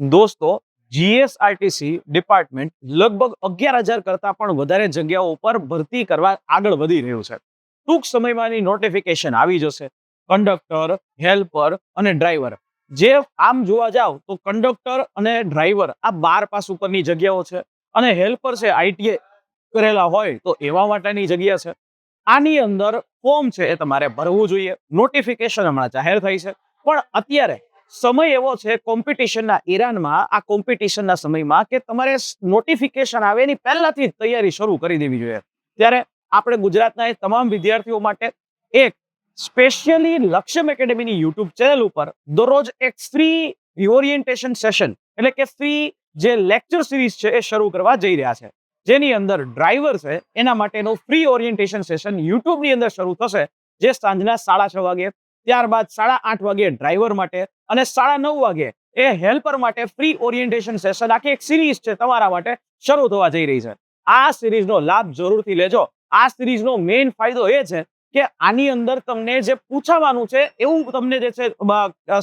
દોસ્તો, GSRTC department લગભગ 11,000 કરતા પણ વધારે જગ્યાઓ પર ભરતી કરવા આગળ વધી રહ્યું છે. ટૂંક સમયમાં એની નોટિફિકેશન આવી જશે. કંડક્ટર, હેલ્પર અને ડ્રાઈવર, જે આમ જોવા જાવ તો કંડક્ટર અને ડ્રાઈવર આ 12 પાસ ઉપરની જગ્યાઓ છે, અને હેલ્પર છે આઈટીઆઈ કરેલા હોય તો એવા માટેની જગ્યા છે. આની અંદર ફોર્મ છે એ તમારે ભરવું જોઈએ. નોટિફિકેશન હમણાં જાહેર થઈ છે, પણ અત્યારે સમય એવો છે કોમ્પિટિશનના એરાનમાં, આ કોમ્પિટિશનના સમયમાં, કે તમારે નોટિફિકેશન આવે એની પહેલાથી જ તૈયારી શરૂ કરી દેવી જોઈએ. ત્યારે આપણે ગુજરાતના એ તમામ વિદ્યાર્થીઓ માટે એક સ્પેશિયલી લક્ષ્યમ એકેડેમીની યુટ્યુબ ચેનલ ઉપર દરરોજ એક ફ્રી ઓરિએન્ટેશન સેશન, એટલે કે ફ્રી જે લેક્ચર સિરીઝ છે એ શરૂ કરવા જઈ રહ્યા છે, જેની અંદર ડ્રાઈવર છે એના માટેનો ફ્રી ઓરિએન્ટેશન સેશન યુટ્યુબની અંદર શરૂ થશે, જે સાંજના 6:30 વાગે, ત્યારબાદ 8:30 વાગે ડ્રાઈવર માટે અને 9:30 વાગે એ હેલ્પર માટે ફ્રી ઓરિએન્ટેશન સેશન, આખી એક સિરીઝ છે તમારા માટે શરૂ થવા જઈ રહી છે. આ સિરીઝનો લાભ જરૂરથી લેજો. આ સિરીઝનો મેઇન ફાયદો એ છે કે આની અંદર તમને જે પૂછાવાનું છે એવું તમને જે છે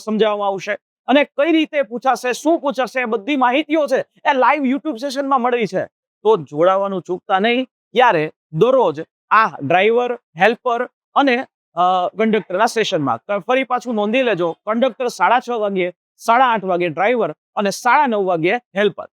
સમજાવવામાં આવશે, અને કઈ રીતે પૂછાશે, શું પૂછાશે, એ બધી માહિતીઓ છે એ લાઈવ યુટ્યુબ સેશનમાં મળી છે. તો જોડાવાનું ચૂકતા નહીં. ત્યારે દરરોજ આ ડ્રાઈવર, હેલ્પર અને કંડક્ટરના સેશનમાં ફરી પાછું નોંધી લેજો. કંડક્ટર 6:30 વાગે, 8:30 વાગે ડ્રાઈવર અને 9:30 વાગે હેલ્પર.